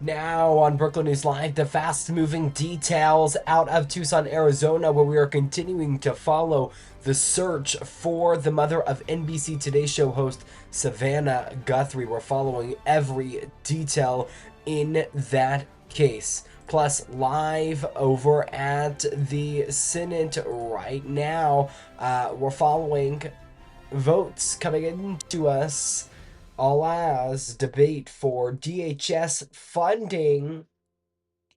Now on Brookland News Live, the fast-moving details out of Tucson, Arizona, where we are continuing to follow the search for the mother of NBC Today Show host Savannah Guthrie. We're following every detail in that case. Plus, live over at the Senate right now, we're following votes coming into us all as debate for DHS funding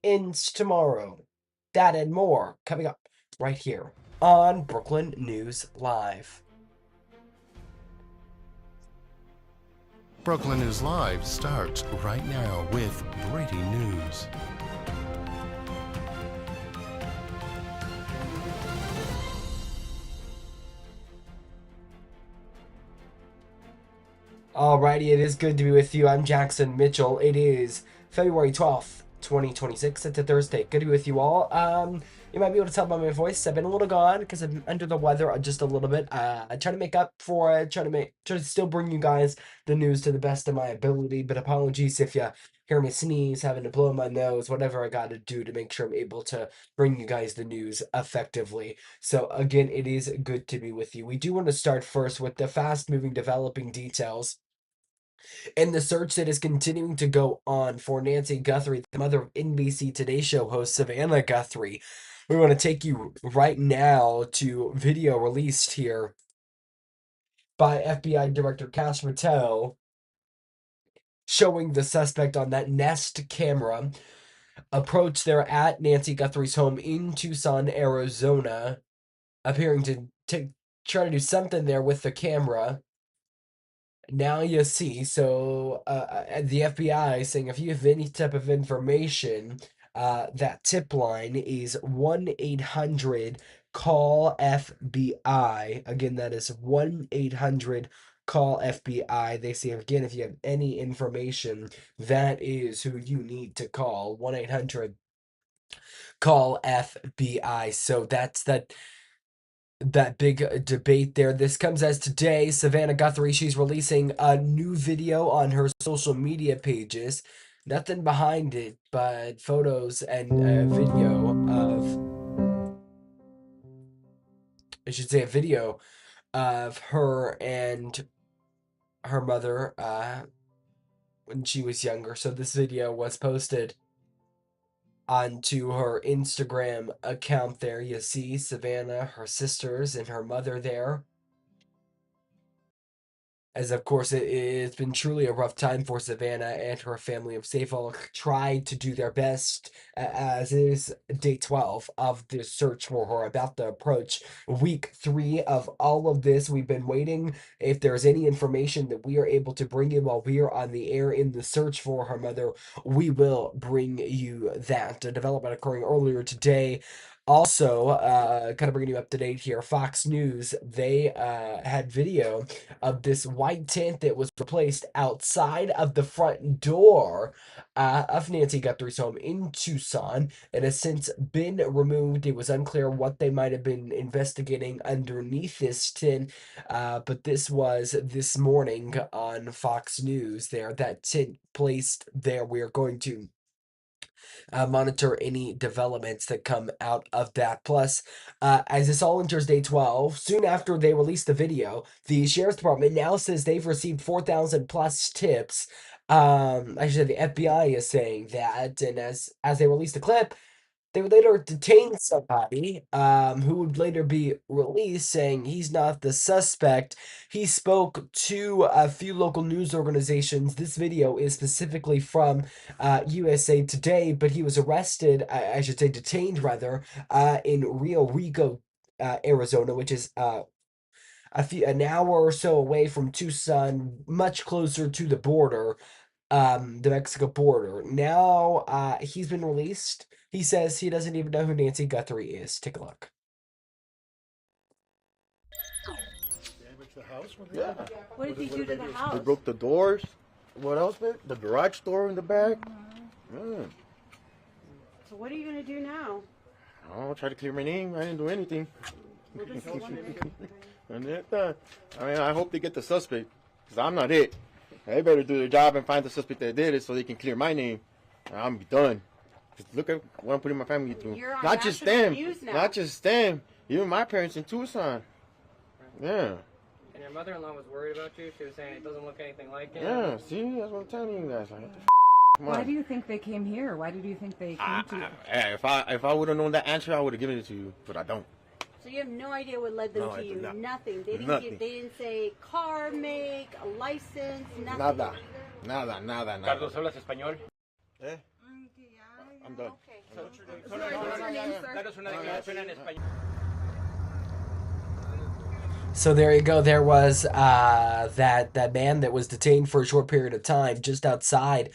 ends tomorrow. That and more coming up right here on Brooklyn News Live. Brooklyn News Live starts right now with breaking news. Alrighty, it is good to be with you. I'm Jackson Mitchell. It is February 12th, 2026. It's a Thursday. Good to be with you all. You might be able to tell by my voice, I've been a little gone because I'm under the weather just a little bit. I try to make up for it, try to still bring you guys the news to the best of my ability, but apologies if you hear me sneeze, having to blow my nose, whatever I gotta do to make sure I'm able to bring you guys the news effectively. So again, it is good to be with you. We do want to start first with the fast-moving developing details and the search that is continuing to go on for Nancy Guthrie, the mother of NBC Today Show host Savannah Guthrie. We want to take you right now to video released here by FBI Director Cash Mattel showing the suspect on that Nest camera approach there at Nancy Guthrie's home in Tucson, Arizona, appearing to try to do something there with the camera. Now you see, so the FBI saying if you have any type of information, that tip line is 1-800 call FBI. Again, that is 1-800 call FBI. They say again, if you have any information, that is who you need to call. 1-800 call FBI. So that's that big debate there. This comes as today, Savannah Guthrie, she's releasing a new video on her social media pages. Nothing behind it, but photos and a video of, I should say, a video of her and her mother when she was younger. So this video was posted onto her Instagram account there. You see Savannah, her sisters, and her mother there. As of course, it's been truly a rough time for Savannah and her family of Safe all tried to do their best, as is day 12 of the search for her, about to approach week 3 of all of this. We've been waiting. If there's any information that we are able to bring you while we are on the air in the search for her mother, we will bring you that. A development occurring earlier today. Also, kind of bringing you up to date here, Fox News, they had video of this white tent that was replaced outside of the front door of Nancy Guthrie's home in Tucson. It has since been removed. It was unclear what they might have been investigating underneath this tent, but this was this morning on Fox News there. That tent placed there. We are going to monitor any developments that come out of that. Plus, as this all enters day 12, soon after they released the video, the sheriff's department now says they've received 4,000 plus tips. I should say the FBI is saying that, and as they released the clip, they would later detain somebody, who would later be released, saying he's not the suspect. He spoke to a few local news organizations. This video is specifically from USA Today, but he was arrested, I should say detained rather, in Rio Rico, Arizona, which is an hour or so away from Tucson, much closer to the Mexico border. Now, he's been released. He says he doesn't even know who Nancy Guthrie is. Take a look. Damage the house? Yeah. What did he do to the They house? broke the doors. What else, man? The garage door in the back. So what are you gonna do now? I'll try to clear my name. I didn't do anything. We're just wondering. And I mean, I hope they get the suspect, because I'm not it. They better do their job and find the suspect that did it so they can clear my name. I'm done. Just look at what I'm putting my family through. You're on Not just national them. news now. Not just them. Even my parents in Tucson. Yeah. And your mother-in-law was worried about you. She was saying it doesn't look anything like it. Yeah. See, that's what I'm telling you guys. Like, what the come on. Why do you think they came here? Why did you think they came to you? If I would have known that answer, I would have given it to you, but I don't. So you have no idea what led them No, I to do you. not. Nothing. They didn't. Nothing. They didn't say car make, a license, nothing. Nada. Carlos, ¿hablas español? Eh? I'm done. Okay. Danos una declaración en español. So there you go. There was that man that was detained for a short period of time just outside,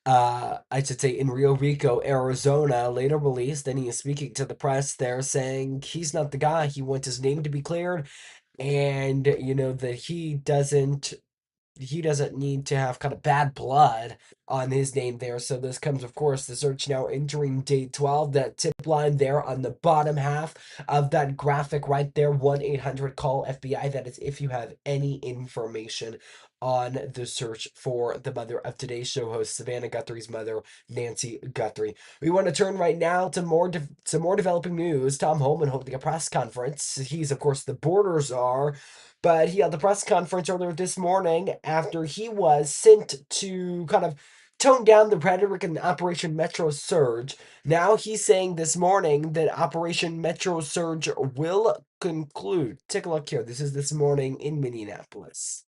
I should say, in Rio Rico, Arizona, later released, and he is speaking to the press there saying he's not the guy. He wants his name to be cleared, and that he doesn't need to have kind of bad blood on his name there. So this comes, of course, the search now entering day 12. That tip line there on the bottom half of that graphic right there, 1-800-CALL-FBI. That is if you have any information on the search for the mother of today's show host, Savannah Guthrie's mother, Nancy Guthrie. We want to turn right now to some more developing news. Tom Homan holding a press conference. He's, of course, the border czar. But he held a press conference earlier this morning after he was sent to kind of tone down the rhetoric in Operation Metro Surge. Now he's saying this morning that Operation Metro Surge will conclude. Take a look here. This is this morning in Minneapolis.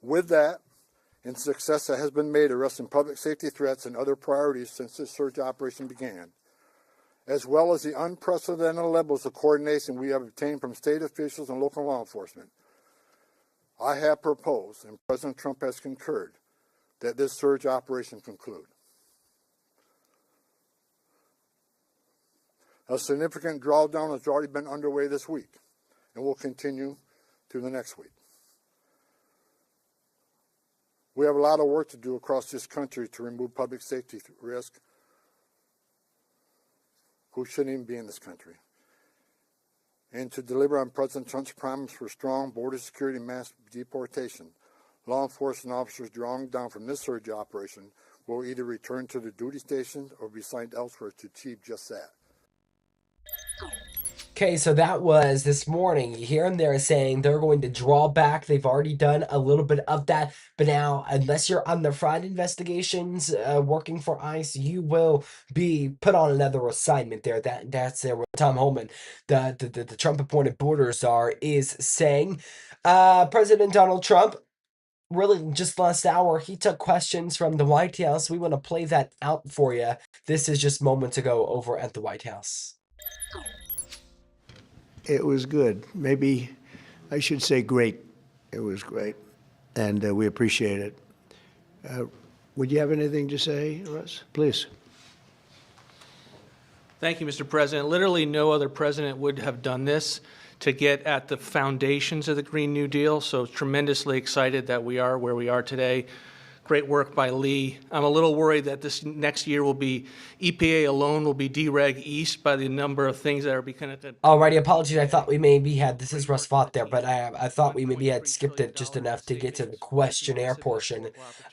With that, and success that has been made arresting public safety threats and other priorities since this surge operation began, as well as the unprecedented levels of coordination we have obtained from state officials and local law enforcement, I have proposed, and President Trump has concurred, that this surge operation conclude. A significant drawdown has already been underway this week and will continue through the next week. We have a lot of work to do across this country to remove public safety risk who shouldn't even be in this country, and to deliver on President Trump's promise for strong border security and mass deportation. Law enforcement officers drawn down from this surge operation will either return to the duty station or be assigned elsewhere to achieve just that. Okay, so that was this morning. You hear them there saying they're going to draw back. They've already done a little bit of that. But now, unless you're on the fraud investigations working for ICE, you will be put on another assignment there. That's there what Tom Homan, the Trump-appointed border czar, is saying. President Donald Trump, really just last hour, he took questions from the White House. We want to play that out for you. This is just moments ago over at the White House. It was good. Maybe I should say great. It was great, and we appreciate it. Would you have anything to say, Russ? Please. Thank you, Mr. President. Literally no other president would have done this to get at the foundations of the Green New Deal, so tremendously excited that we are where we are today. Great work by Lee. I'm a little worried that this next year will be, EPA alone will be dereg east by the number of things that are becoming. Alrighty, apologies. I thought we maybe had, this is Russ Vaught there, but I thought we maybe had skipped it just enough to get to the questionnaire portion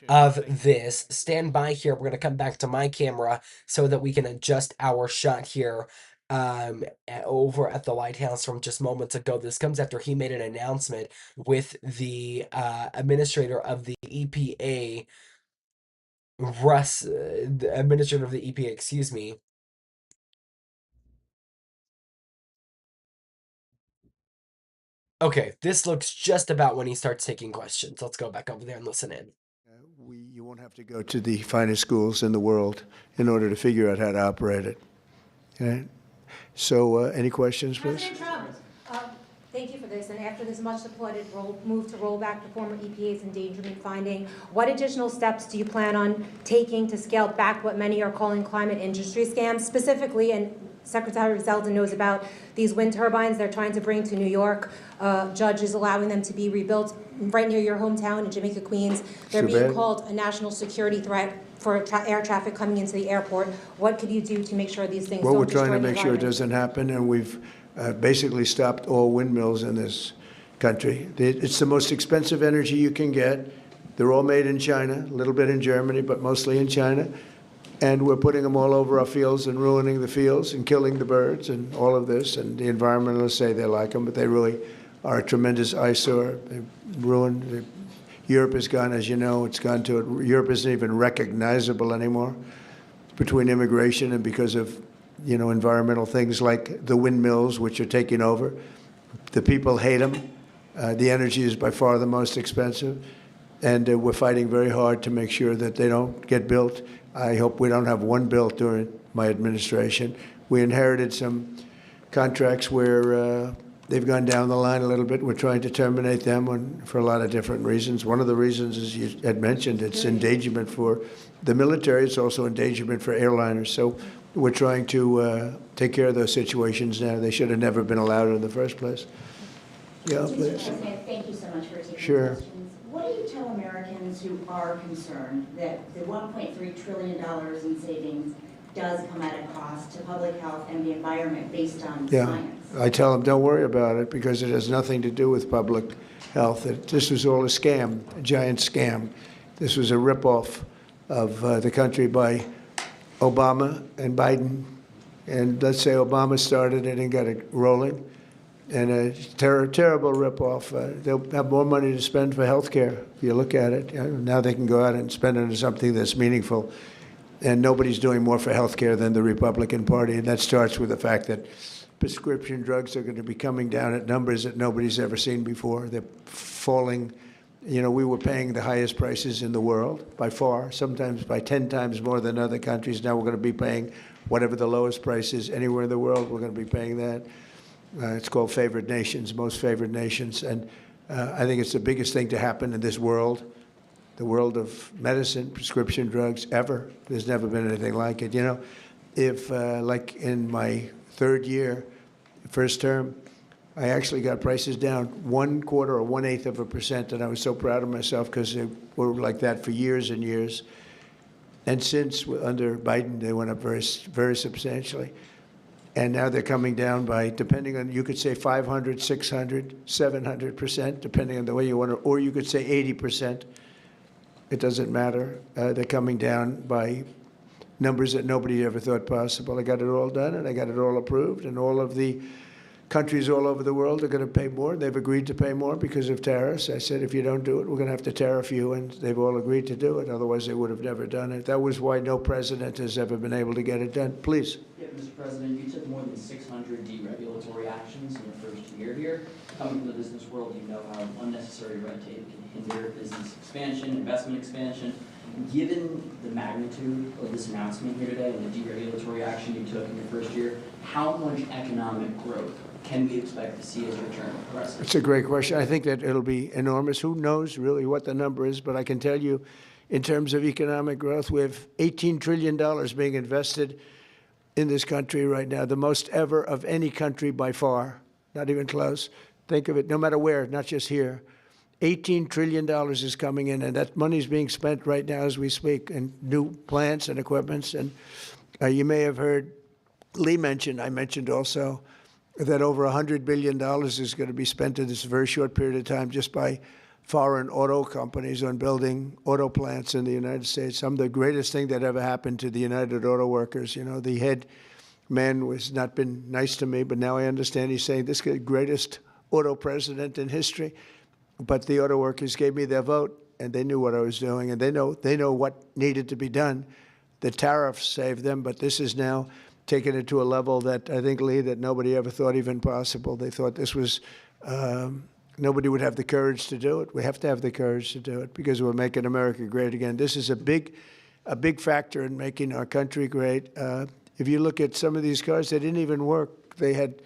of this. Stand by here. We're going to come back to my camera so that we can adjust our shot here over at the White House from just moments ago. This comes after he made an announcement with the administrator of the EPA, the administrator of the EPA, excuse me. Okay, this looks just about when he starts taking questions. Let's go back over there and listen in. You won't have to go to the finest schools in the world in order to figure out how to operate it. Okay? So, any questions, please? President Trump, thank you for this. And after this much supported move to roll back the former EPA's endangerment finding, what additional steps do you plan on taking to scale back what many are calling climate industry scams? Specifically, and Secretary Zeldin knows about these wind turbines they're trying to bring to New York. Judges allowing them to be rebuilt right near your hometown in Jamaica, Queens. They're being called a national security threat for air traffic coming into the airport. What could you do to make sure these things Well, don't we're destroy trying to the make sure it environment? doesn't happen, and we've basically stopped all windmills in this country. It's the most expensive energy you can get. They're all made in China, a little bit in Germany, but mostly in China. And we're putting them all over our fields and ruining the fields and killing the birds and all of this. And the environmentalists say they like them, but they really are a tremendous eyesore. They ruined. Europe has gone, as you know, it's gone to it. Europe isn't even recognizable anymore between immigration and because of, environmental things like the windmills, which are taking over. The people hate them. The energy is by far the most expensive. And we're fighting very hard to make sure that they don't get built. I hope we don't have one built during my administration. We inherited some contracts where they've gone down the line a little bit. We're trying to terminate them for a lot of different reasons. One of the reasons, as you had mentioned, it's endangerment for the military. It's also endangerment for airliners. So we're trying to take care of those situations now. They should have never been allowed in the first place. Yeah, please. Thank you so much for taking Sure. questions. What do you tell Americans who are concerned that the $1.3 trillion in savings does come at a cost to public health and the environment based on science? I tell them, don't worry about it because it has nothing to do with public health. This was all a scam, a giant scam. This was a ripoff of the country by Obama and Biden. And let's say Obama started it and got it rolling. And a terrible ripoff. They'll have more money to spend for health care, if you look at it. Now they can go out and spend it on something that's meaningful. And nobody's doing more for health care than the Republican Party. And that starts with the fact that prescription drugs are going to be coming down at numbers that nobody's ever seen before. They're falling. We were paying the highest prices in the world by far, sometimes by 10 times more than other countries. Now we're going to be paying whatever the lowest price is anywhere in the world. We're going to be paying that. It's called favored nations, most favored nations. And I think it's the biggest thing to happen in this world, the world of medicine, prescription drugs, ever. There's never been anything like it. If like in my third year, first term, I actually got prices down 1/4 or 1/8%, and I was so proud of myself because they were like that for years and years. And since under Biden, they went up very, very substantially. And now they're coming down by, depending on, you could say 500, 600, 700%, depending on the way you want to, or you could say 80%. It doesn't matter. They're coming down by numbers that nobody ever thought possible. I got it all done, and I got it all approved, and all of the countries all over the world are going to pay more. They've agreed to pay more because of tariffs. I said, if you don't do it, we're going to have to tariff you, and they've all agreed to do it. Otherwise, they would have never done it. That was why no president has ever been able to get it done. Please. Yeah, Mr. President, you took more than 600 deregulatory actions in your first year here. Coming from the business world, you know how unnecessary red tape can hinder business expansion, investment expansion. Given the magnitude of this announcement here today and the deregulatory action you took in your first year, how much economic growth can we expect to see as your term progresses? It's a great question. I think that it'll be enormous. Who knows really what the number is, but I can tell you in terms of economic growth, we have $18 trillion being invested in this country right now, the most ever of any country by far, not even close. Think of it, no matter where, not just here. $18 trillion is coming in, and that money is being spent right now as we speak in new plants and equipments. And you may have heard Lee mention, I mentioned also, that over $100 billion is going to be spent in this very short period of time just by foreign auto companies on building auto plants in the United States. Some of the greatest thing that ever happened to the United Auto Workers. The head man was not been nice to me, but now I understand he's saying this is the greatest auto president in history. But the auto workers gave me their vote, and they knew what I was doing, and they know what needed to be done. The tariffs saved them, but this is now taken it to a level that I think, Lee, that nobody ever thought even possible. They thought this was, nobody would have the courage to do it. We have to have the courage to do it because we're making America great again. This is a big factor in making our country great. If you look at some of these cars, they didn't even work. They had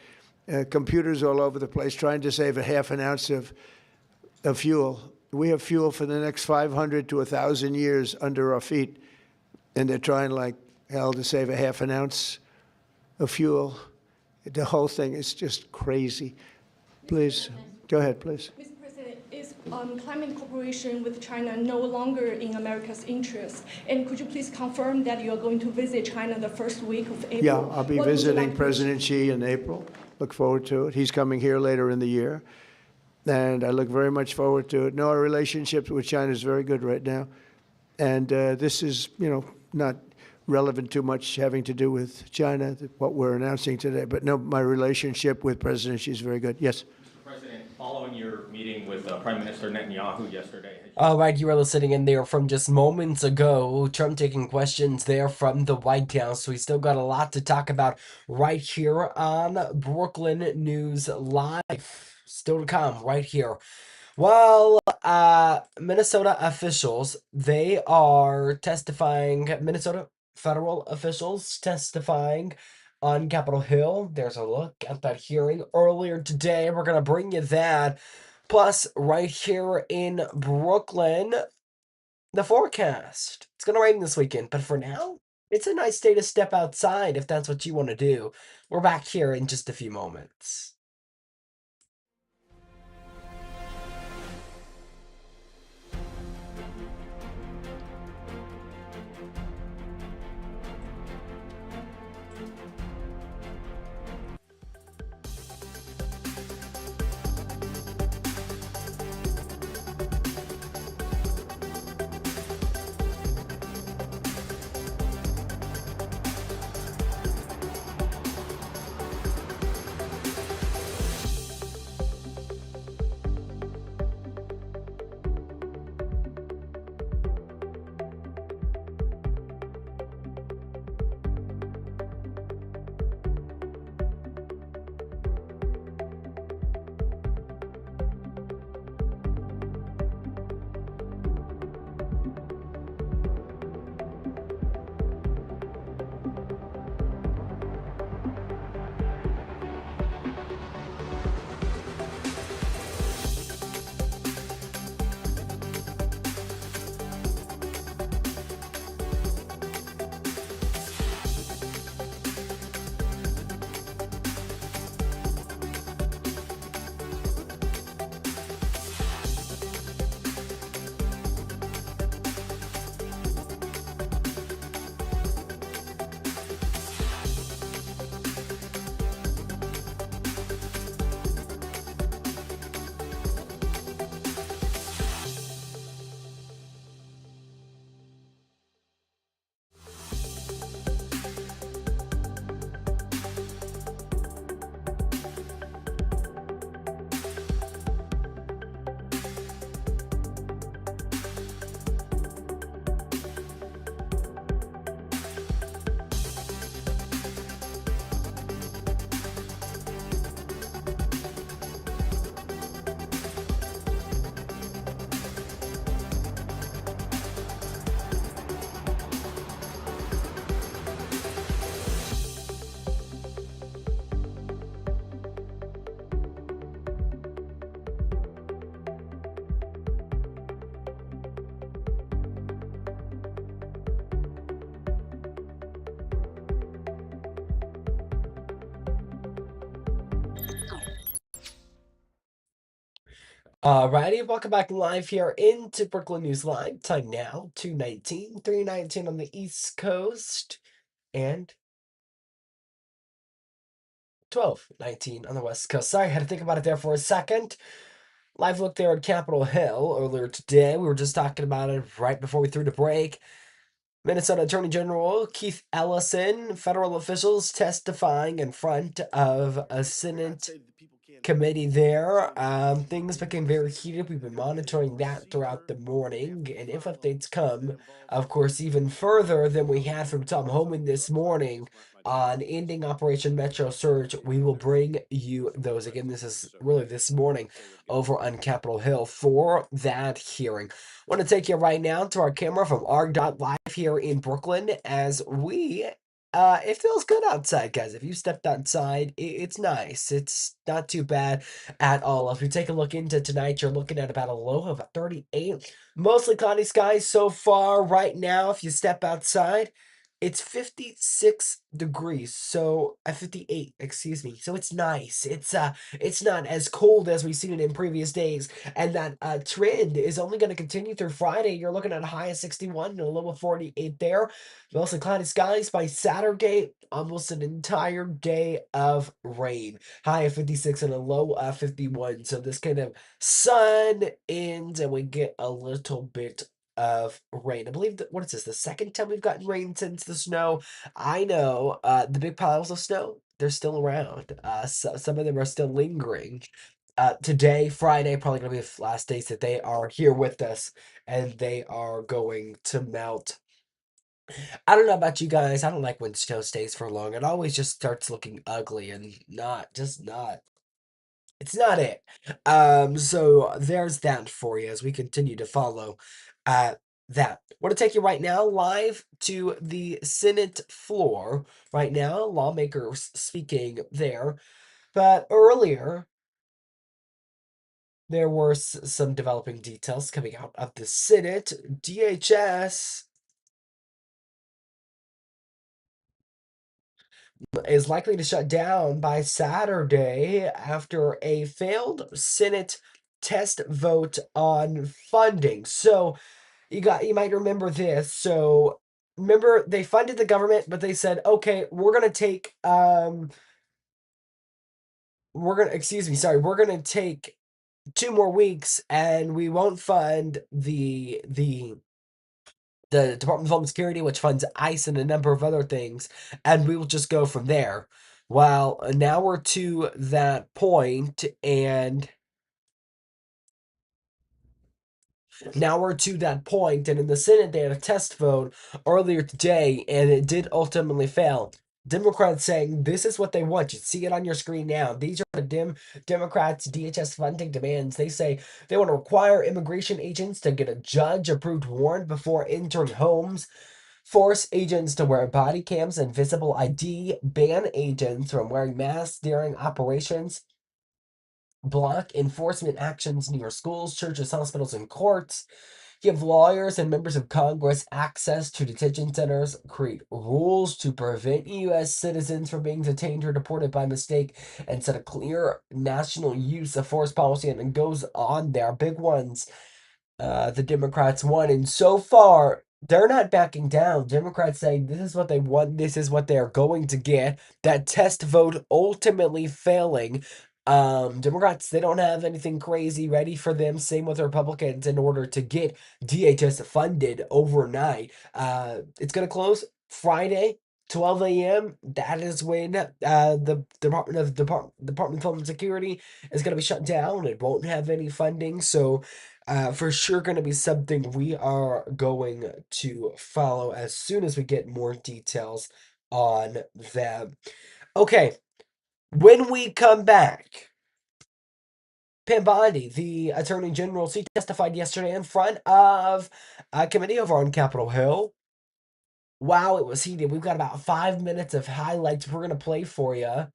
computers all over the place trying to save a half an ounce of fuel. We have fuel for the next 500 to 1,000 years under our feet, and they're trying like hell to save a half an ounce of fuel. The whole thing is just crazy. Please, go ahead, please. Mr. President, is climate cooperation with China no longer in America's interest? And could you please confirm that you are going to visit China the first week of April? Yeah, I'll be visiting President Xi in April. Look forward to it. He's coming here later in the year. and I look very much forward to it. No, our relationship with China is very good right now, and this is, not relevant too much having to do with China, what we're announcing today. But no, my relationship with President Xi is very good. Yes. President, following your meeting with Prime Minister Netanyahu yesterday. All right, you were listening in there from just moments ago. Trump taking questions there from the White House. We still got a lot to talk about right here on Brooklyn News Live. Still to come right here. Well, Minnesota officials, they are testifying, Minnesota federal officials testifying on Capitol Hill. There's a look at that hearing earlier today. We're going to bring you that. Plus, right here in Brooklyn, the forecast. It's going to rain this weekend, but for now, it's a nice day to step outside if that's what you want to do. We're back here in just a few moments. Alrighty, welcome back live here into Brooklyn News Live. Time now, 2:19, 3:19 on the East Coast, and 12:19 on the West Coast. Sorry, I had to think about it there for a second. Live look there at Capitol Hill earlier today. We were just talking about it right before we threw the break. Minnesota Attorney General Keith Ellison, federal officials testifying in front of a Senate committee there. Things became very heated. We've been monitoring that throughout the morning, and if updates come, of course, even further than we had from Tom Homan this morning on ending Operation Metro Surge, we will bring you those. Again, this is really this morning over on Capitol Hill for that hearing. I want to take you right now to our camera from arg.live here in Brooklyn as we it feels good outside, guys. If you stepped outside, it's nice. It's not too bad at all. If you take a look into tonight, you're looking at about a low of 38. Mostly cloudy skies so far right now. If you step outside, It's 56 degrees, so 58, excuse me. So it's nice. It's not as cold as we've seen it in previous days, and that trend is only going to continue through Friday. You're looking at a high of 61 and a low of 48 there. Mostly cloudy skies by Saturday, almost an entire day of rain. High of 56 and a low of 51. So this kind of sun ends and we get a little bit of rain. I believe that, what is this? The second time we've gotten rain since the snow. I know the big piles of snow, they're still around. Some of them are still lingering. Today, Friday, probably gonna be the last days that they are here with us, and they are going to melt. I don't know about you guys. I don't like when snow stays for long. It always just starts looking ugly and not. It's not it. So there's that for you as we continue to follow uh that. Want to take you right now live to the Senate floor right now. Lawmakers speaking there. But earlier there were some developing details coming out of the Senate. DHS is likely to shut down by Saturday after a failed Senate test vote on funding. So you might remember this. So remember they funded the government, but they said, okay, we're gonna take we're gonna take 2 more weeks and we won't fund the Department of Homeland Security, which funds ICE and a number of other things, and we will just go from there. Well, now we're to that point, and and in the Senate, they had a test vote earlier today, and it did ultimately fail. Democrats saying this is what they want. You see it on your screen now. These are the Democrats' DHS funding demands. They say they want to require immigration agents to get a judge-approved warrant before entering homes, force agents to wear body cams and visible ID, ban agents from wearing masks during operations, block enforcement actions near schools, churches, hospitals, and courts, give lawyers and members of Congress access to detention centers, create rules to prevent U.S. citizens from being detained or deported by mistake, and set a clear national use of force policy. And it goes on there. Big ones the Democrats won. And so far, they're not backing down. Democrats saying this is what they want, this is what they're going to get. That test vote ultimately failing. Democrats, they don't have anything crazy ready for them. Same with Republicans in order to get DHS funded overnight. It's gonna close Friday, 12 a.m. That is when the Department of Homeland Security is gonna be shut down. It won't have any funding. So for sure going to be something we are going to follow as soon as we get more details on them. Okay, when we come back, Pam Bondi, the Attorney General, she testified yesterday in front of a committee over on Capitol Hill. Wow, it was heated. We've got about 5 minutes of highlights we're going to play for you.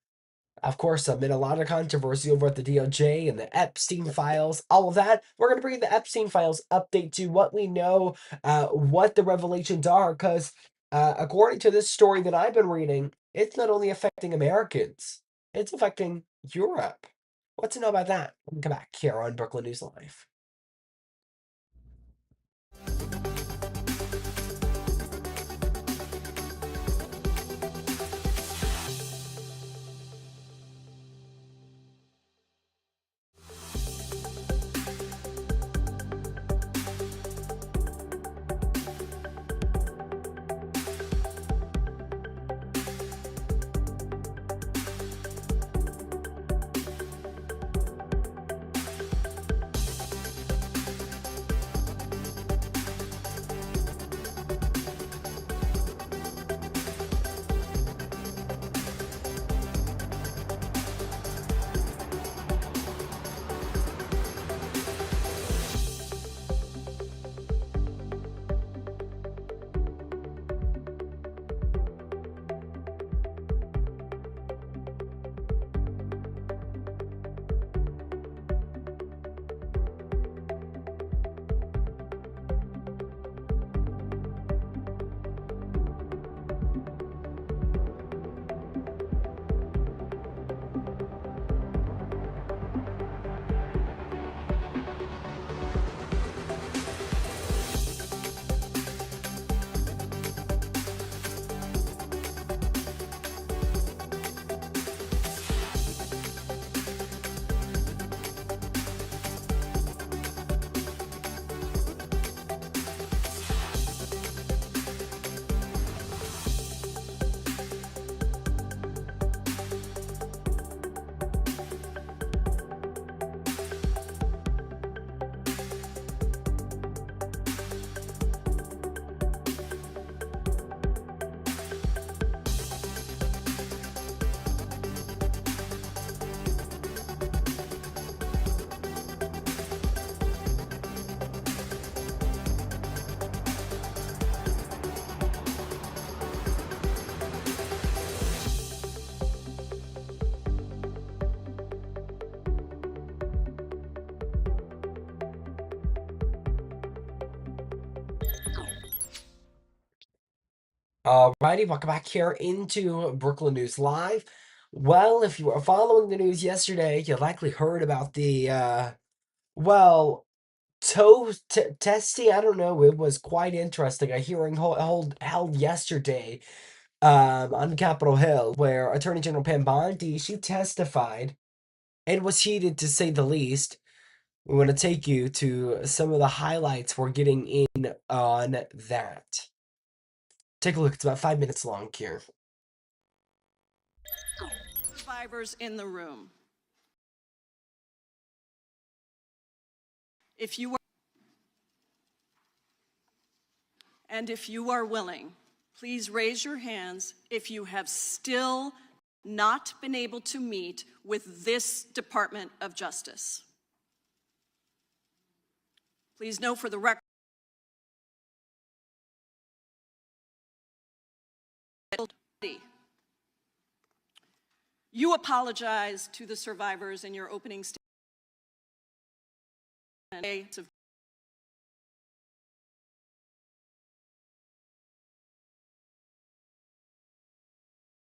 Of course, amid a lot of controversy over at the DOJ and the Epstein files, all of that. We're going to bring the Epstein files update to what we know, what the revelations are, because according to this story that I've been reading, it's not only affecting Americans, it's affecting Europe. What to know about that? We'll come back here on Brooklyn News Live. Alrighty, welcome back here into Brooklyn News Live. Well, if you were following the news yesterday, you likely heard about the, well, testing. I don't know. It was quite interesting. A hearing held yesterday on Capitol Hill where Attorney General Pam Bondi, she testified and was heated to say the least. We want to take you to some of the highlights we're getting in on that. Take a look. It's about 5 minutes long here. Survivors in the room. If you are willing, please raise your hands if you have still not been able to meet with this Department of Justice. Please know for the record, you apologized to the survivors in your opening statement of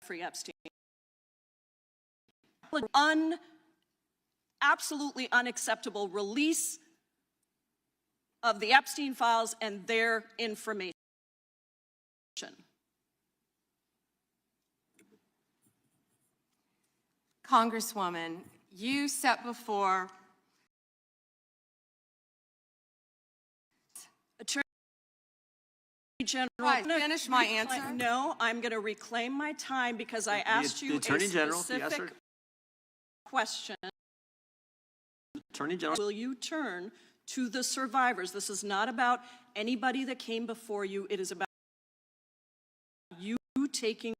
Jeffrey Epstein. Absolutely unacceptable release of the Epstein files and their information. Congresswoman, you set before Attorney General. Right, finish my answer. No, I'm going to reclaim my time because I asked you a specific question. Attorney General. Will you turn to the survivors? This is not about anybody that came before you. It is about you taking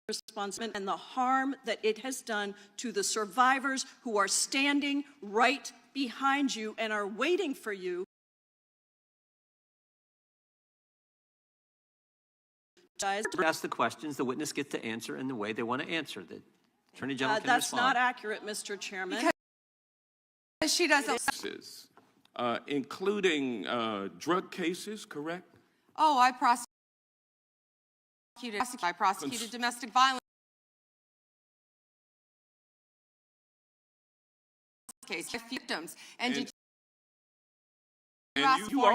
responsibility and the harm that it has done to the survivors who are standing right behind you and are waiting for you. Ask the questions, the witness gets to answer in the way they want to answer. The Attorney General can That's respond. not accurate, Mr. Chairman. Because she doesn't. Including drug cases, correct? Oh, I prosecuted domestic violence case victims and you also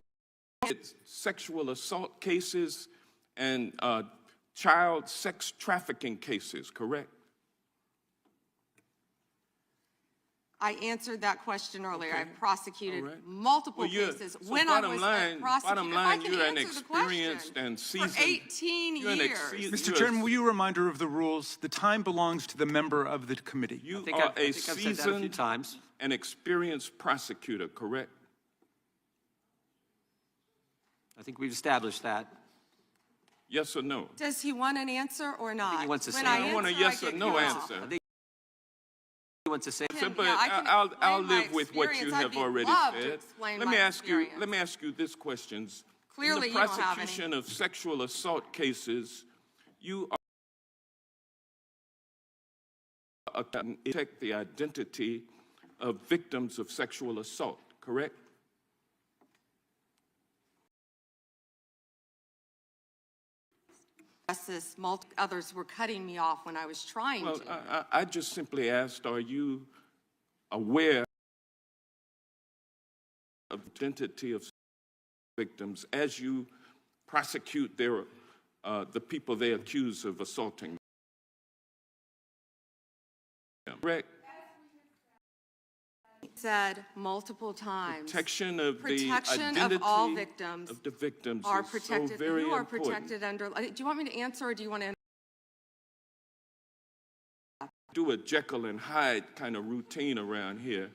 did sexual assault cases and child sex trafficking cases, correct? I answered that question earlier. Okay. I prosecuted multiple cases when I was a prosecutor. Bottom line, you're an experienced and seasoned. For 18 years. Mr. Chairman, will you reminder of the rules? The time belongs to the member of the committee. You are a seasoned and experienced prosecutor, correct? I think we've established that. Yes or no? Does he want an answer or not? I think he wants to say. I want a yes or no answer. I think he wants to say. But I'll live with what you have already said. Let me ask you this question. Clearly, in the prosecution of sexual assault cases, you are protect the identity of victims of sexual assault, correct? Others were cutting me off when I was trying to. I just simply asked, are you aware of the identity of victims as you prosecute the people they accuse of assaulting them? Correct? Said multiple times. Protection of the identity of all victims of the victims are is protected. so very you are important. Protected under. Do you want me to answer, or do you want to? Do a Jekyll and Hyde kind of routine around here,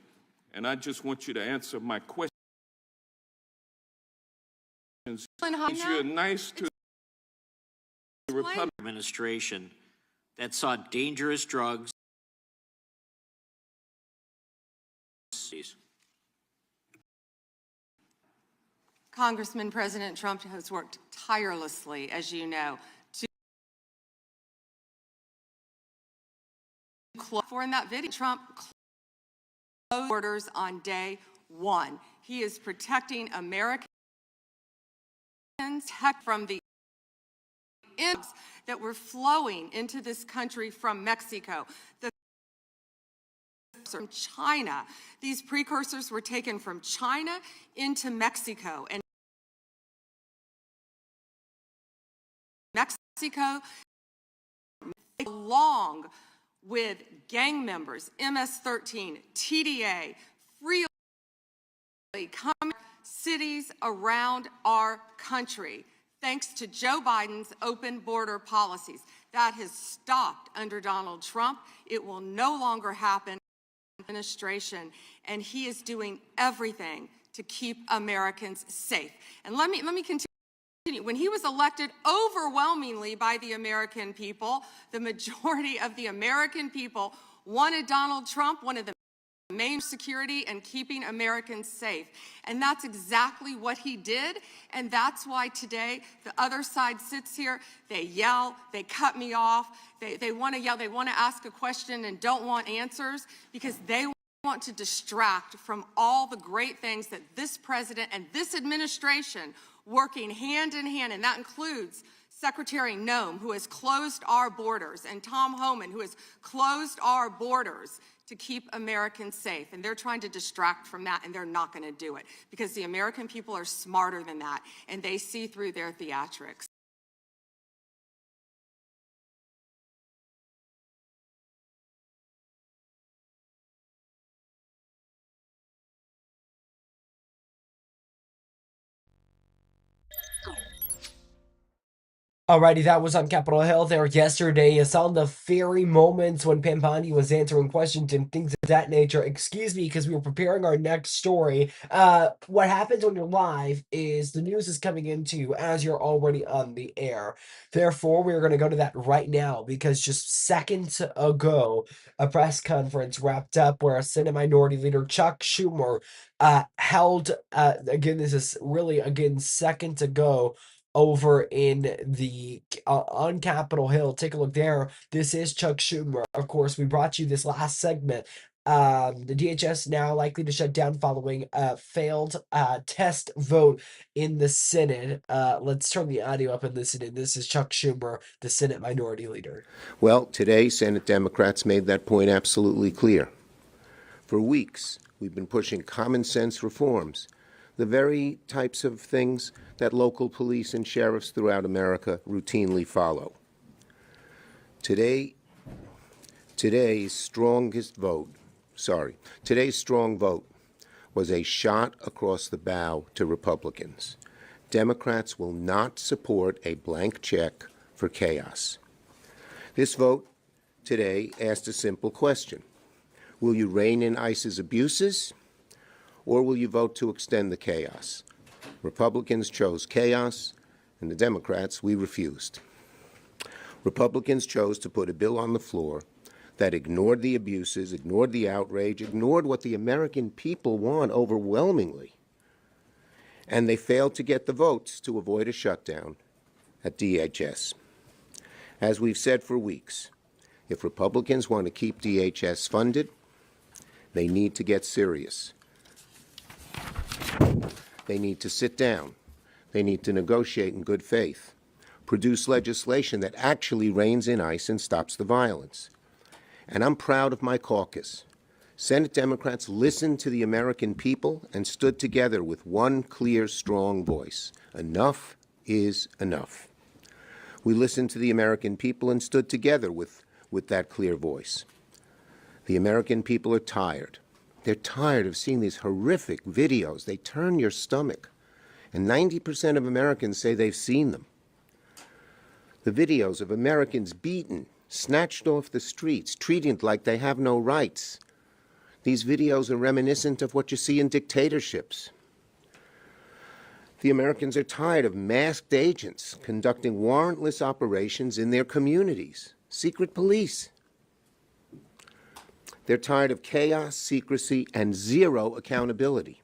and I just want you to answer my questions. You're nice to the Republican administration that saw dangerous drugs. Congressman, President Trump has worked tirelessly, as you know, to for in that video, Trump closed borders on day one. He is protecting Americans from the that were flowing into this country from Mexico. From China. These precursors were taken from China into Mexico. And Mexico, along with gang members, MS-13, TDA, freely coming cities around our country, thanks to Joe Biden's open border policies. That has stopped under Donald Trump. It will no longer happen. Administration, and he is doing everything to keep Americans safe. And let me continue. When he was elected overwhelmingly by the American people, the majority of the American people wanted Donald Trump, one of the main security and keeping Americans safe. And that's exactly what he did. And that's why today the other side sits here, they yell, they cut me off, they want to yell, they want to ask a question and don't want answers because they want to distract from all the great things that this president and this administration working hand in hand, and that includes Secretary Noem, who has closed our borders, and Tom Homan, who has closed our borders to keep Americans safe. And they're trying to distract from that, and they're not going to do it because the American people are smarter than that, and they see through their theatrics. Alrighty, that was on Capitol Hill there yesterday. You saw the very moments when Pampani was answering questions and things of that nature. Excuse me, because we were preparing our next story. What happens when you're live is the news is coming into you as you're already on the air. Therefore, we're going to go to that right now because just seconds ago, a press conference wrapped up where Senate Minority Leader Chuck Schumer held, again, this is really, again, seconds ago, over in the on Capitol Hill. Take a look there. This is Chuck Schumer. Of course, we brought you this last segment. The DHS now likely to shut down following a failed test vote in the Senate. Let's turn the audio up and listen in. This is Chuck Schumer, the Senate Minority Leader. Well, today, Senate Democrats made that point absolutely clear. For weeks, we've been pushing common sense reforms, the very types of things that local police and sheriffs throughout America routinely follow. Today's strong vote was a shot across the bow to Republicans. Democrats will not support a blank check for chaos. This vote today asked a simple question. Will you rein in ICE's abuses, or will you vote to extend the chaos? Republicans chose chaos, and the Democrats, we refused. Republicans chose to put a bill on the floor that ignored the abuses, ignored the outrage, ignored what the American people want overwhelmingly. And they failed to get the votes to avoid a shutdown at DHS. As we've said for weeks, if Republicans want to keep DHS funded, they need to get serious. They need to sit down. They need to negotiate in good faith, produce legislation that actually reins in ICE and stops the violence. And I'm proud of my caucus. Senate Democrats listened to the American people and stood together with one clear, strong voice. Enough is enough. We listened to the American people and stood together with that clear voice. The American people are tired. They're tired of seeing these horrific videos. They turn your stomach. And 90% of Americans say they've seen them. The videos of Americans beaten, snatched off the streets, treated like they have no rights. These videos are reminiscent of what you see in dictatorships. The Americans are tired of masked agents conducting warrantless operations in their communities, secret police. They're tired of chaos, secrecy, and zero accountability.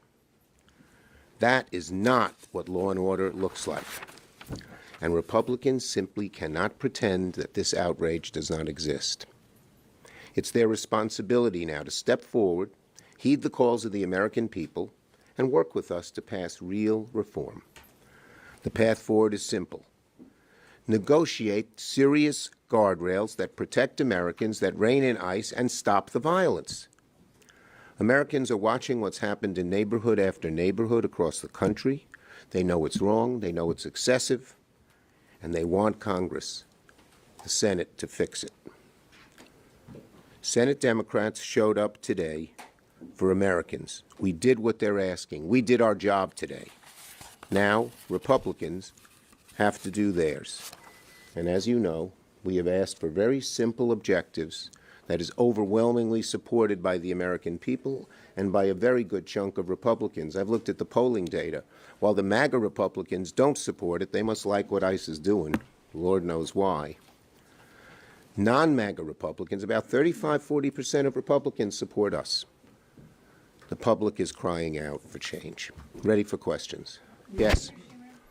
That is not what law and order looks like. And Republicans simply cannot pretend that this outrage does not exist. It's their responsibility now to step forward, heed the calls of the American people, and work with us to pass real reform. The path forward is simple. negotiate serious guardrails that protect Americans, that rein in ICE, and stop the violence. Americans are watching what's happened in neighborhood after neighborhood across the country. They know it's wrong, they know it's excessive, and they want Congress, the Senate, to fix it. Senate Democrats showed up today for Americans. We did what they're asking. We did our job today. Now, Republicans have to do theirs. And as you know, we have asked for very simple objectives that is overwhelmingly supported by the American people and by a very good chunk of Republicans. I've looked at the polling data. While the MAGA Republicans don't support it, they must like what ICE is doing. Lord knows why. Non-MAGA Republicans, about 35–40% of Republicans support us. The public is crying out for change. Ready for questions? Yes.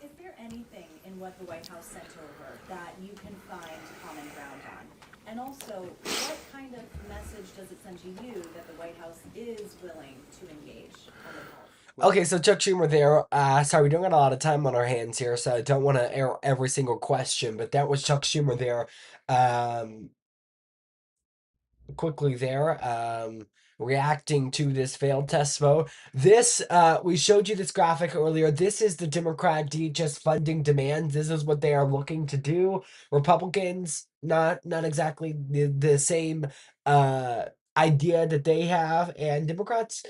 Is there anything in what the White House sent over that you can find common ground on? And also, what kind of message does it send to you that the White House is willing to engage on the policy? Okay, so Chuck Schumer there. Sorry, we don't got a lot of time on our hands here, so I don't want to air every single question, but that was Chuck Schumer there. Quickly there, reacting to this failed test vote. This, we showed you this graphic earlier. This is the Democrat DHS funding demands. This is what they are looking to do. Republicans, not exactly the same idea that they have, and Democrats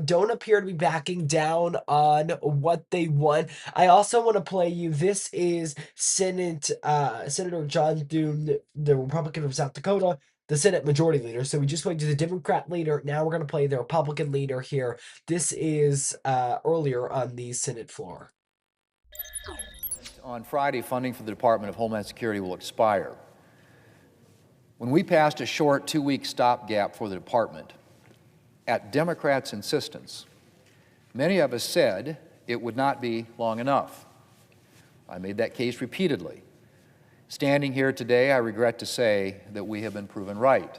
don't appear to be backing down on what they want. I also want to play you. This is Senator John Thune, the Republican from South Dakota, the Senate Majority Leader. So we just went to the Democrat leader. Now we're going to play the Republican leader here. This is earlier on the Senate floor. On Friday, funding for the Department of Homeland Security will expire. When we passed a short 2-week stopgap for the department, at Democrats' insistence, many of us said it would not be long enough. I made that case repeatedly. Standing here today, I regret to say that we have been proven right.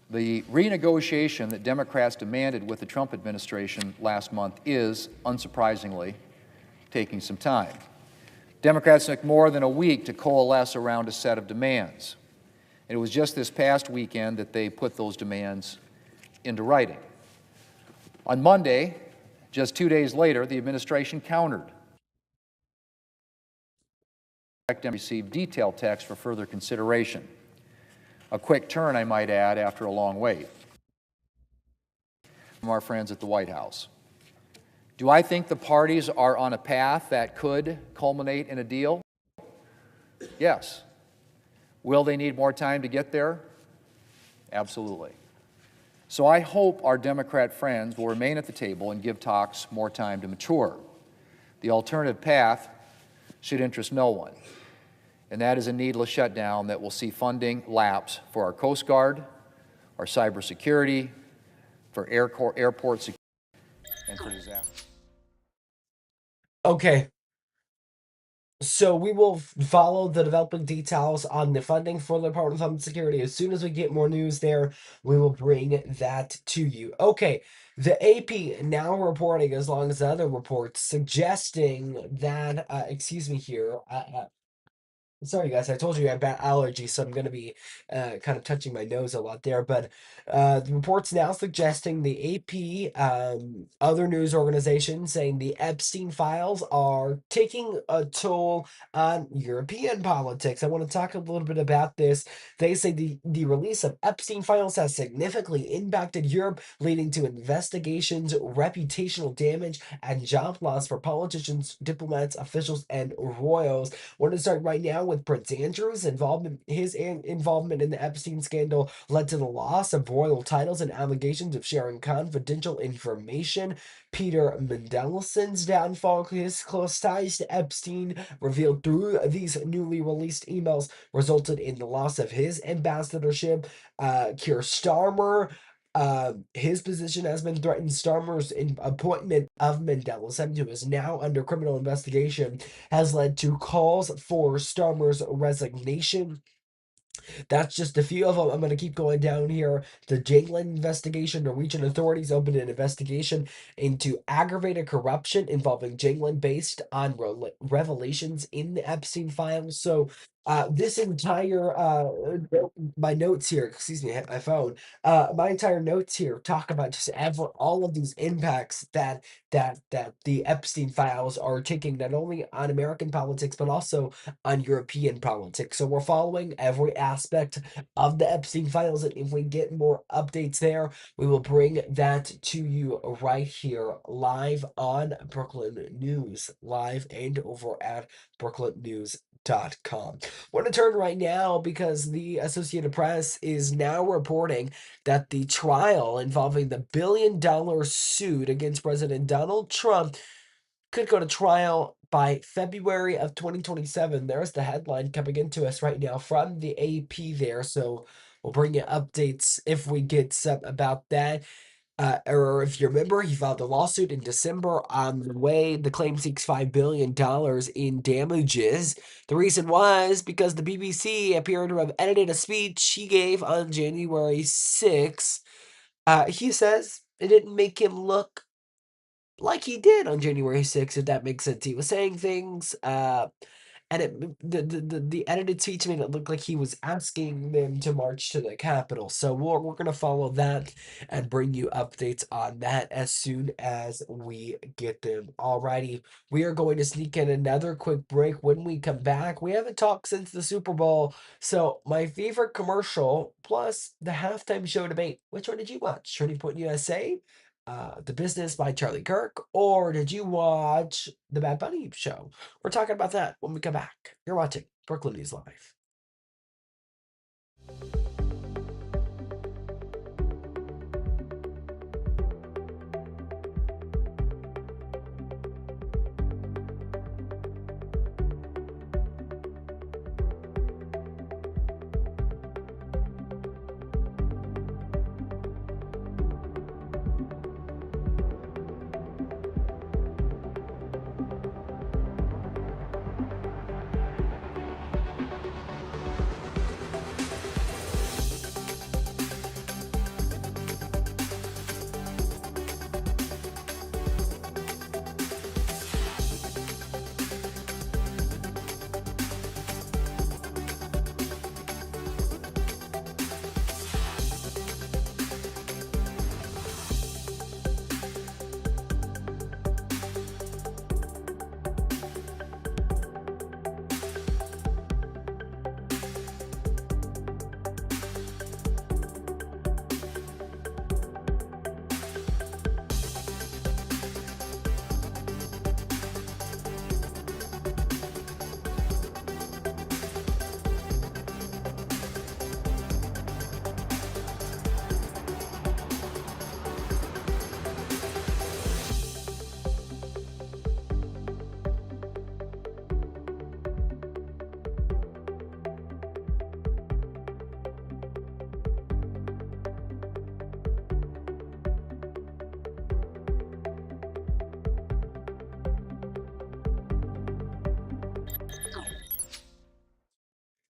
The renegotiation that Democrats demanded with the Trump administration last month is, unsurprisingly, taking some time. Democrats took more than a week to coalesce around a set of demands. And it was just this past weekend that they put those demands into writing. On Monday, just 2 days later, the administration countered. Received detailed text for further consideration. A quick turn, I might add, after a long wait. From our friends at the White House. Do I think the parties are on a path that could culminate in a deal? Yes. Will they need more time to get there? Absolutely. So I hope our Democrat friends will remain at the table and give talks more time to mature. The alternative path should interest no one, and that is a needless shutdown that will see funding lapse for our Coast Guard, our cybersecurity, for airport security, and for disaster. Okay. So we will follow the developing details on the funding for the Department of Homeland Security. As soon as we get more news there, we will bring that to you. Okay, the AP now reporting, as long as the other reports, suggesting that, excuse me here, sorry guys, I told you I have bad allergies, so I'm going to be kind of touching my nose a lot there, but the report's now suggesting the AP, other news organizations saying the Epstein files are taking a toll on European politics. I want to talk a little bit about this. They say the release of Epstein files has significantly impacted Europe, leading to investigations, reputational damage, and job loss for politicians, diplomats, officials, and royals. Want to start right now with Prince Andrew's involvement. His involvement in the Epstein scandal led to the loss of royal titles and allegations of sharing confidential information. Peter Mandelson's downfall, his close ties to Epstein, revealed through these newly released emails, resulted in the loss of his ambassadorship. Keir Starmer, his position has been threatened. Starmer's appointment of Mendelsohn, who is now under criminal investigation, has led to calls for Starmer's resignation. That's just a few of them. I'm going to keep going down here. The Jalen investigation. Norwegian authorities opened an investigation into aggravated corruption involving Jalen based on revelations in the Epstein files. So this entire my notes here, excuse me, I hit my phone. My entire notes here talk about just all of these impacts that the Epstein files are taking not only on American politics but also on European politics. So we're following every aspect of the Epstein files, and if we get more updates there, we will bring that to you right here live on Brooklyn News, live and over at brooklandnews.com. Want to turn right now because the Associated Press is now reporting that the trial involving the billion-dollar suit against President Donald Trump could go to trial by February of 2027. There's the headline coming into us right now from the AP there. So we'll bring you updates if we get some about that. Or if you remember, he filed a lawsuit in December on the way the claim seeks $5 billion in damages. The reason was because the BBC appeared to have edited a speech he gave on January 6th. He says it didn't make him look like he did on January 6th, if that makes sense. He was saying things, and the edited speech made it look like he was asking them to march to the Capitol. So we're gonna follow that and bring you updates on that as soon as we get them. Alrighty, we are going to sneak in another quick break. When we come back, we haven't talked since the Super Bowl. So my favorite commercial plus the halftime show debate. Which one did you watch? Turning Point USA, The Business by Charlie Kirk, or did you watch the Bad Bunny show? We're talking about that when we come back. You're watching Brooklyn News Live.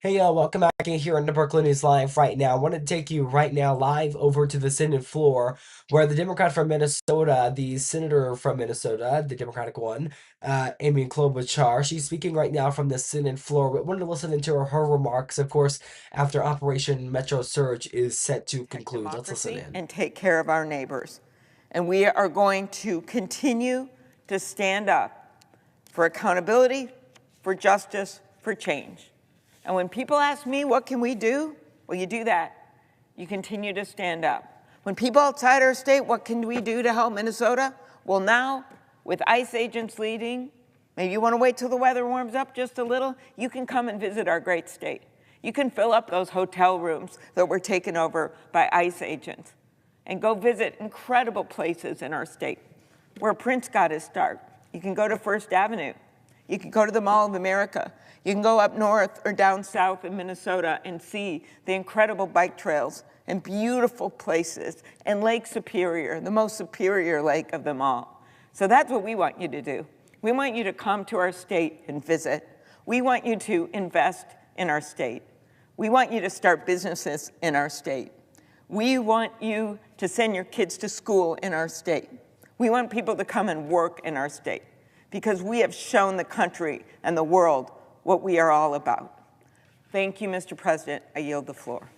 Hey y'all, welcome back in here on the Brooklyn News Live right now. I want to take you right now live over to the Senate floor where the Democrat from Minnesota, the senator from Minnesota, the Democratic one, Amy Klobuchar, she's speaking right now from the Senate floor. We wanted to listen into her remarks, of course, after Operation Metro Surge is set to conclude. Let's listen in. And take care of our neighbors. And we are going to continue to stand up for accountability, for justice, for change. And when people ask me, what can we do? Well, you do that. You continue to stand up. When people outside our state, what can we do to help Minnesota? Well, now, with ICE agents leading, maybe you want to wait till the weather warms up just a little, you can come and visit our great state. You can fill up those hotel rooms that were taken over by ICE agents and go visit incredible places in our state where Prince got his start. You can go to First Avenue. You can go to the Mall of America. You can go up north or down south in Minnesota and see the incredible bike trails and beautiful places and Lake Superior, the most superior lake of them all. So that's what we want you to do. We want you to come to our state and visit. We want you to invest in our state. We want you to start businesses in our state. We want you to send your kids to school in our state. We want people to come and work in our state because we have shown the country and the world what we are all about. Thank you, Mr. President. I yield the floor.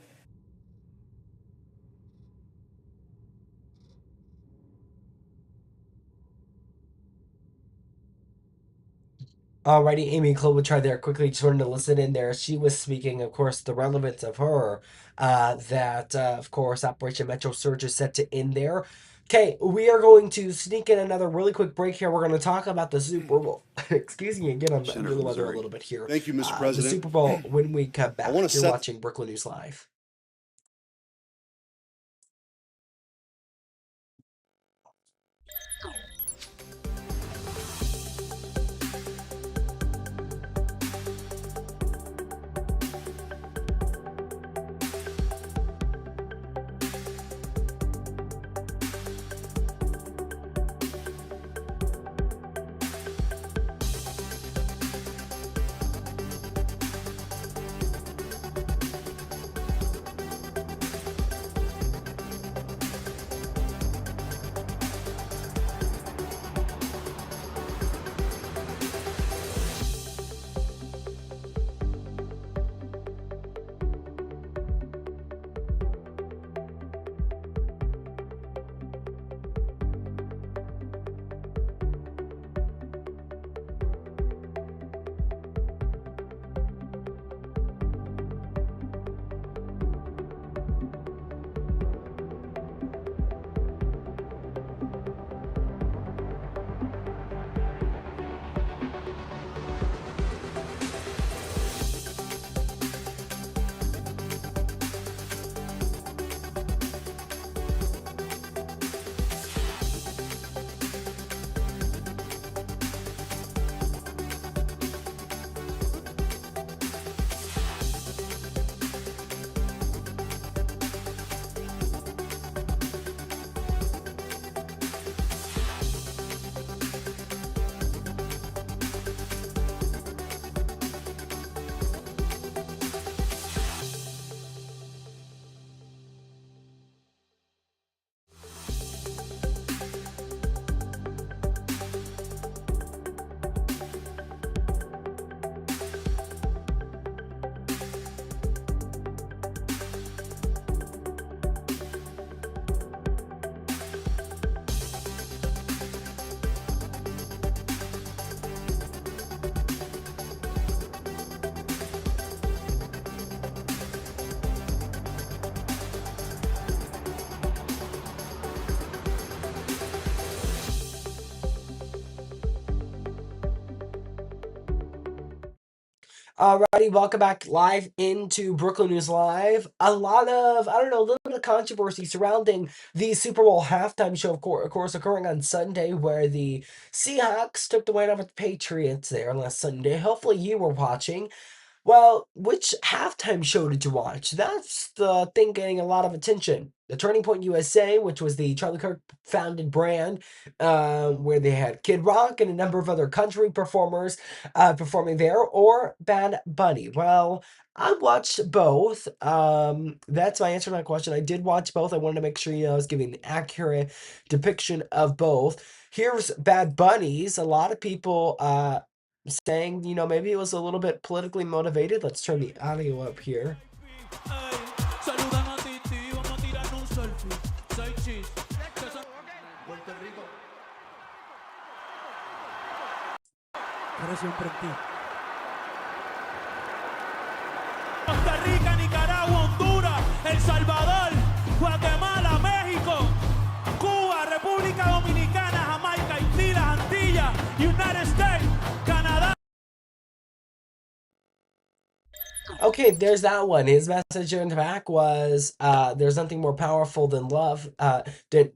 Alrighty, Amy Klobuchar there quickly just wanted to listen in there. She was speaking, of course, the relevance of her, that, of course, Operation Metro Surge is set to end there. Okay, we are going to sneak in another really quick break here. We're going to talk about the Super Bowl. Excuse me again, I'm under the weather a little bit here. Thank you, Mr. The President. Super Bowl when we come back. wanna You're set- watching Brooklyn News Live. Alrighty, welcome back live into Brooklyn News Live. A lot of, I don't know, a little bit of controversy surrounding the Super Bowl halftime show, of course, occurring on Sunday, where the Seahawks took the win over the Patriots there last Sunday. Hopefully you were watching. Well, which halftime show did you watch? That's the thing getting a lot of attention. The Turning Point USA, which was the Charlie Kirk founded brand, where they had Kid Rock and a number of other country performers performing there, or Bad Bunny. Well, I watched both. That's my answer to that question. I did watch both. I wanted to make sure I was giving the accurate depiction of both. Here's Bad Bunny's. A lot of people saying, maybe it was a little bit politically motivated. Let's turn the audio up here. Costa Rica, Nicaragua, Honduras, El Salvador, Guatemala, México, Cuba, República Dominicana, Jamaica, Haití, las Antillas, United States, Canadá. Okay, there's that one. His message in the back was, there's nothing more powerful than love,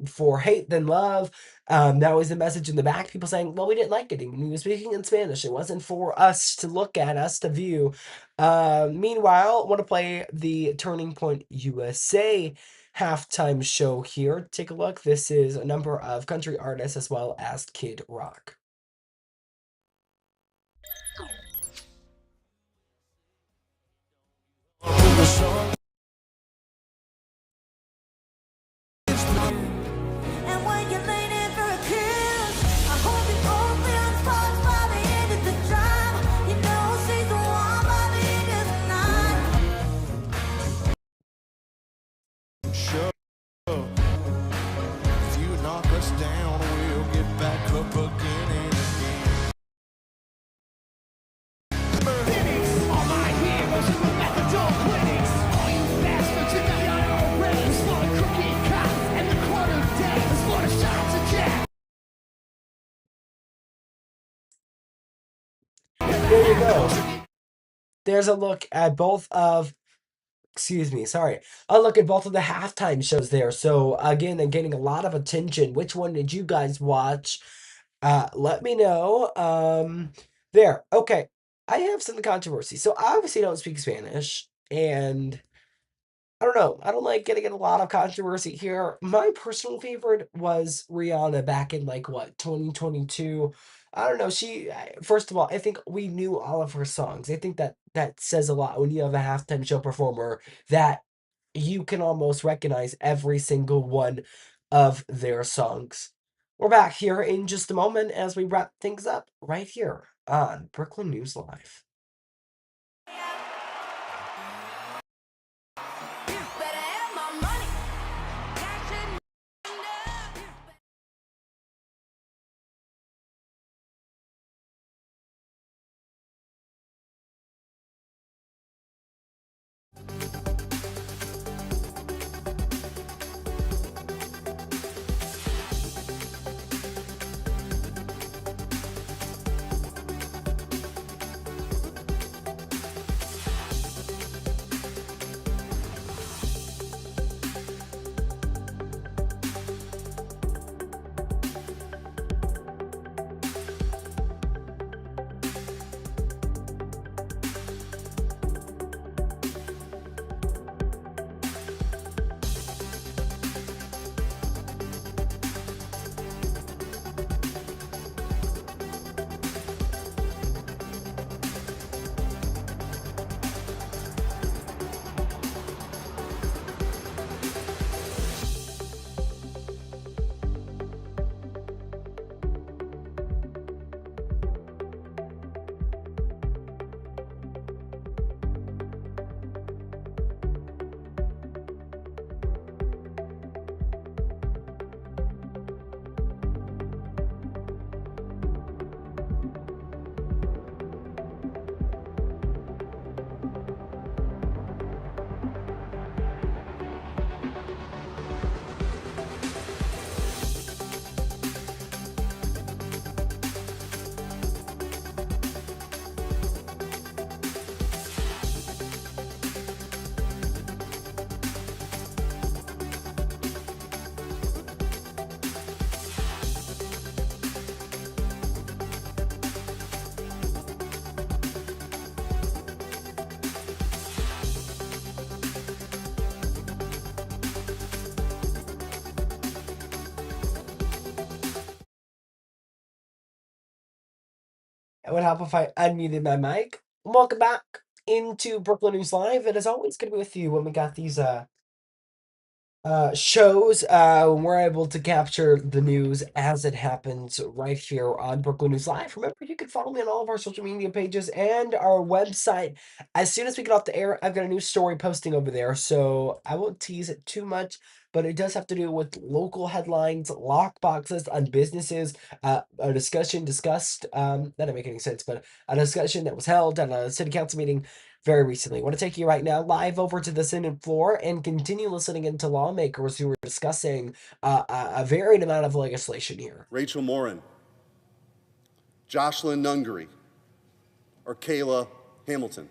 for hate than love. That was the message in the back. People saying, well, we didn't like it. He was speaking in Spanish. It wasn't for us to look at, us to view. Meanwhile, I want to play the Turning Point USA halftime show here. Take a look. This is a number of country artists as well as Kid Rock. If you knock us down, we'll get back up again and again. All my heroes in the methadone clinics. All you bastards in the IRS. For the crooked cops and the quarterbacks. For the shots of Jack. There you go. There's a look at both of, excuse me, sorry. A look at both of the halftime shows there. So again, they're getting a lot of attention. Which one did you guys watch? Let me know. There. Okay. I have some controversy. So I obviously don't speak Spanish, and I don't know. I don't like getting in a lot of controversy here. My personal favorite was Rihanna back in like what, 2022. I don't know. First of all, I think we knew all of her songs. I think that that says a lot when you have a halftime show performer that you can almost recognize every single one of their songs. We're back here in just a moment as we wrap things up right here on Brooklyn News Live. It would help if I unmuted my mic. Welcome back into Brooklyn News Live. It is always going to be with you when we got these shows. We're able to capture the news as it happens right here on Brooklyn News Live. Remember, you can follow me on all of our social media pages and our website. As soon as we get off the air, I've got a new story posting over there, so I won't tease it too much, but it does have to do with local headlines, lock boxes on businesses, a discussion discussed, that didn't make any sense, but a discussion that was held at a city council meeting very recently. I want to take you right now live over to the Senate floor and continue listening into lawmakers who are discussing a varied amount of legislation here. Rachel Morin, Jocelyn Nungary, or Kayla Hamilton.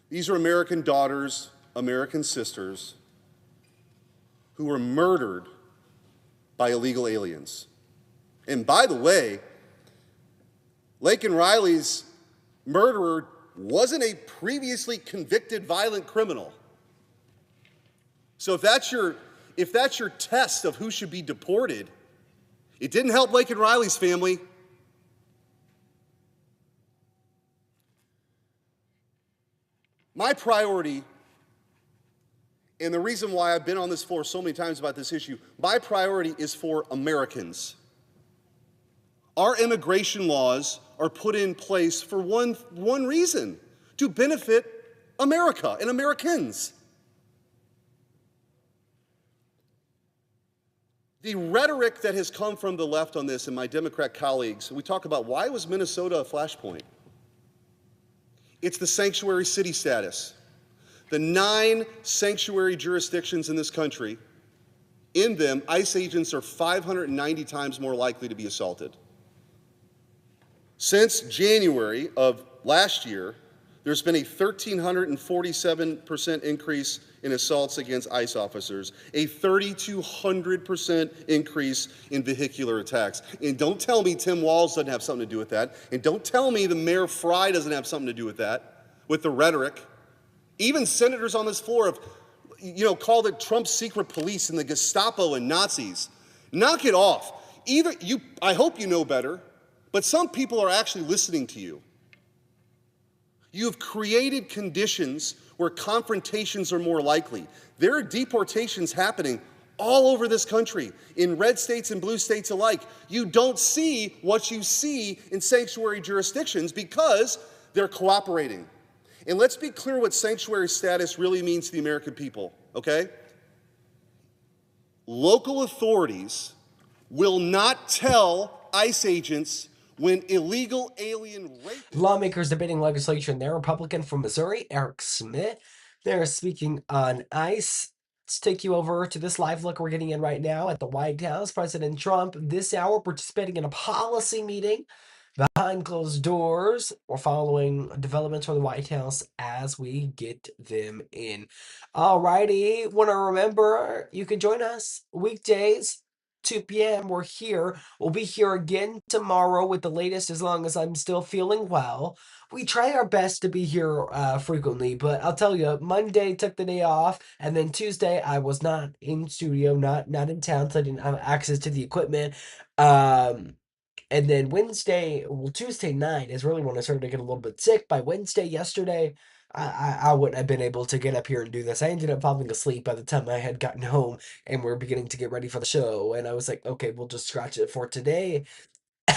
These are American daughters, American sisters, who were murdered by illegal aliens. And by the way, Laken Riley's murderer wasn't a previously convicted violent criminal. So if that's your test of who should be deported, it didn't help Laken Riley's family. My priority, and the reason why I've been on this floor so many times about this issue, my priority is for Americans. Our immigration laws are put in place for one reason, to benefit America and Americans. The rhetoric that has come from the left on this and my Democrat colleagues, we talk about why was Minnesota a flashpoint? It's the sanctuary city status. The 9 sanctuary jurisdictions in this country, in them, ICE agents are 590 times more likely to be assaulted. Since January of last year, there's been a 1,347% increase in assaults against ICE officers, a 3,200% increase in vehicular attacks. And don't tell me Tim Walz doesn't have something to do with that. And don't tell me the Mayor Fry doesn't have something to do with that, with the rhetoric. Even senators on this floor have, called it Trump's secret police and the Gestapo and Nazis. Knock it off. I hope you know better, but some people are actually listening to you. You've created conditions where confrontations are more likely. There are deportations happening all over this country, in red states and blue states alike. You don't see what you see in sanctuary jurisdictions because they're cooperating. And let's be clear what sanctuary status really means to the American people, okay? Local authorities will not tell ICE agents when illegal alien rape. Lawmakers debating legislation. They're Republican from Missouri, Eric Smith. They're speaking on ICE. Let's take you over to this live look we're getting in right now at the White House. President Trump, this hour, participating in a policy meeting behind closed doors. We're following developments from the White House as we get them in. Alrighty, want to remember you can join us weekdays, 2 p.m. We're here. We'll be here again tomorrow with the latest as long as I'm still feeling well. We try our best to be here frequently, but I'll tell you, Monday took the day off, and then Tuesday I was not in studio, not in town, so I didn't have access to the equipment. And then Tuesday night is really when I started to get a little bit sick. By Wednesday, yesterday, I wouldn't have been able to get up here and do this. I ended up falling asleep by the time I had gotten home and we're beginning to get ready for the show. And I was like, okay, we'll just scratch it for today.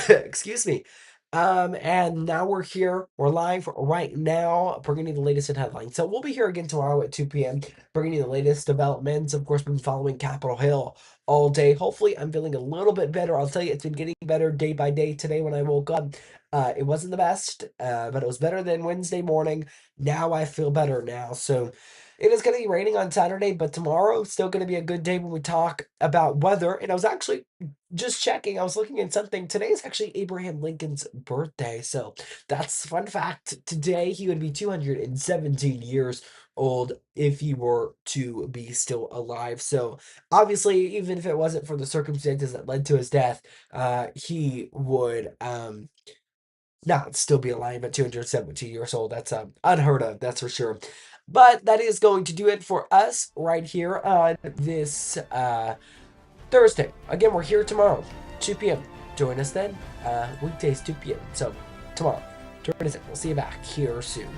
Excuse me. And now we're here. We're live right now, bringing you the latest in headlines. So we'll be here again tomorrow at 2 p.m., bringing you the latest developments. Of course, we've been following Capitol Hill all day. Hopefully, I'm feeling a little bit better. I'll tell you, it's been getting better day by day. Today, when I woke up, it wasn't the best, but it was better than Wednesday morning. Now I feel better now. So it is going to be raining on Saturday, but tomorrow still going to be a good day when we talk about weather. And I was actually just checking. I was looking at something. Today is actually Abraham Lincoln's birthday. So that's fun fact. Today he would be 217 years old if he were to be still alive. So obviously, even if it wasn't for the circumstances that led to his death, he would not still be alive at 217 years old. That's unheard of, that's for sure. But that is going to do it for us right here on this Thursday. Again, we're here tomorrow, 2 p.m. Join us then. Weekdays, 2 p.m. So tomorrow, join us in. We'll see you back here soon.